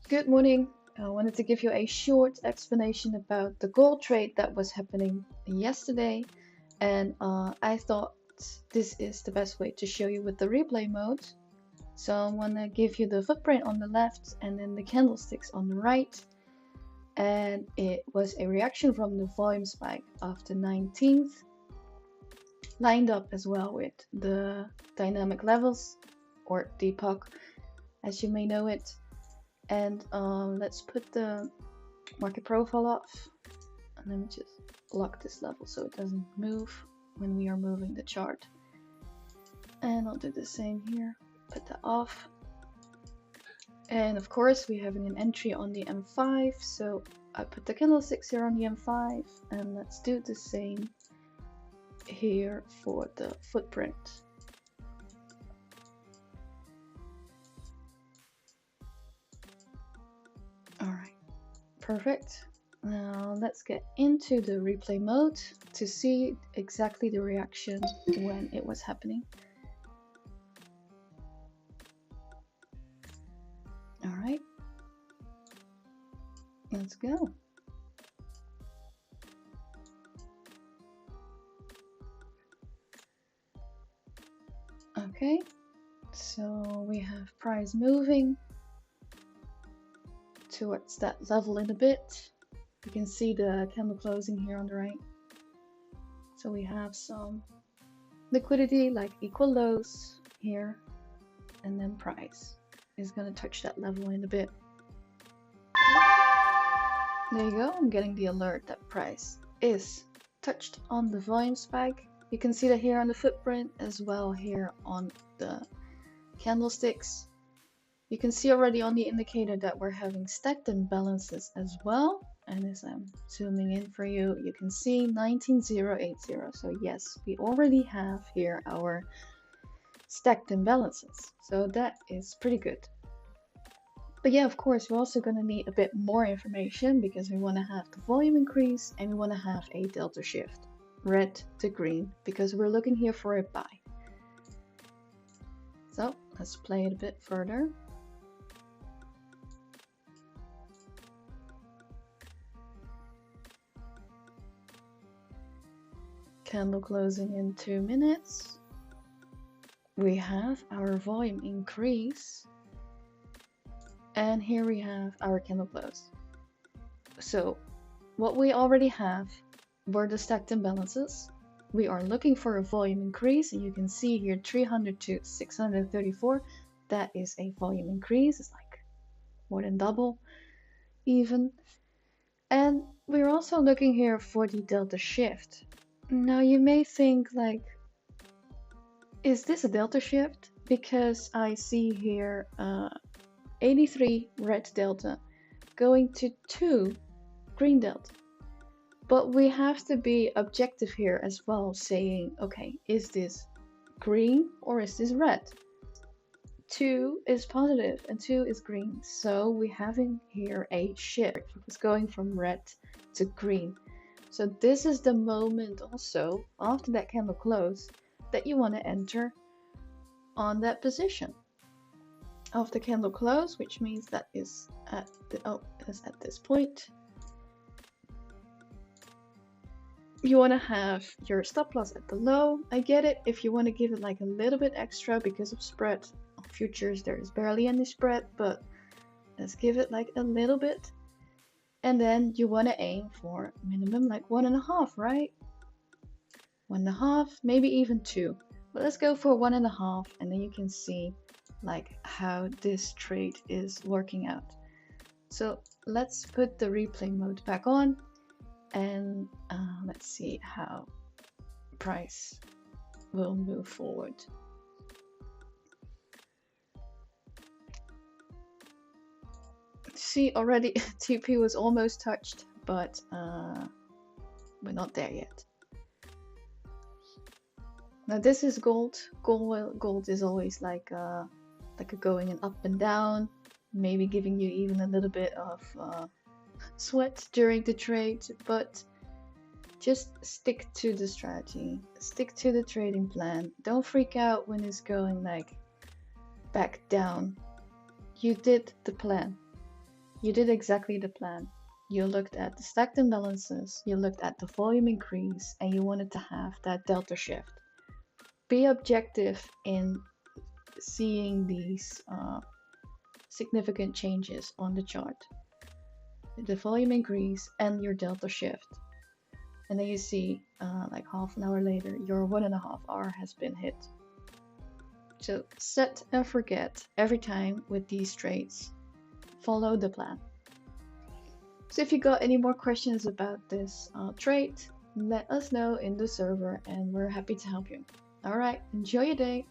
Good morning. I wanted to give you a short explanation about the gold trade that was happening yesterday, and I thought this is the best way to show you with the replay mode. So I want to give you the footprint on the left and then the candlesticks on the right. And it was a reaction from the volume spike of the 19th, lined up as well with the dynamic levels, or DPOC, as you may know it. And let's put the market profile off, and let me just lock this level so it doesn't move when we are moving the chart. And I'll do the same here, put that off. And of course we have an entry on the M5, so I put the candlesticks here on the M5, and let's do the same here for the footprint. Alright, perfect. Now let's get into the replay mode to see exactly the reaction when it was happening. Alright, let's go. Okay, so we have price moving towards that level in a bit. You can see the candle closing here on the right. So we have some liquidity, like equal lows here, and then price is going to touch that level in a bit. There you go. I'm getting the alert that price is touched on the volume spike. You can see that here on the footprint, as well here on the candlesticks. You can see already on the indicator that we're having stacked imbalances as well. And as I'm zooming in for you, you can see 19080. So yes, we already have here our stacked imbalances. So that is pretty good. But yeah, of course, we're also going to need a bit more information because we want to have the volume increase and we want to have a delta shift, red to green, because we're looking here for a buy. So let's play it a bit further. Candle closing in 2 minutes. We have our volume increase. And here we have our candle close. So what we already have were the stacked imbalances. We are looking for a volume increase, and you can see here 300 to 634. That is a volume increase. It's like more than double even. And we're also looking here for the delta shift. Now you may think like, is this a delta shift? Because I see here 83 red delta going to 2 green delta. But we have to be objective here as well, saying, okay, is this green or is this red? 2 is positive and 2 is green. So we're having here a shift. It's going from red to green. So this is the moment also after that candle close that you want to enter on that position of the candle close, which means that is at the is at this point. You want to have your stop loss at the low. I get it if you want to give it like a little bit extra because of spread. On futures there is barely any spread, but let's give it like a little bit. And then you want to aim for minimum like 1.5, right? 1.5, maybe even 2. But let's go for 1.5, and then you can see like how this trade is working out. So let's put the replay mode back on, and let's see how price will move forward. See, already TP was almost touched, but we're not there yet. Now this is gold. Gold is always like a going and up and down, maybe giving you even a little bit of sweat during the trade, but just stick to the strategy, stick to the trading plan. Don't freak out when it's going like back down. You did the plan. You did exactly the plan. You looked at the stacked imbalances, you looked at the volume increase, and you wanted to have that delta shift. Be objective in seeing these significant changes on the chart. The volume increase and your delta shift. And then you see like half an hour later, your 1.5 hour has been hit. So set and forget every time with these trades. Follow the plan. So if you got any more questions about this trade, let us know in the server and we're happy to help you. All right, enjoy your day.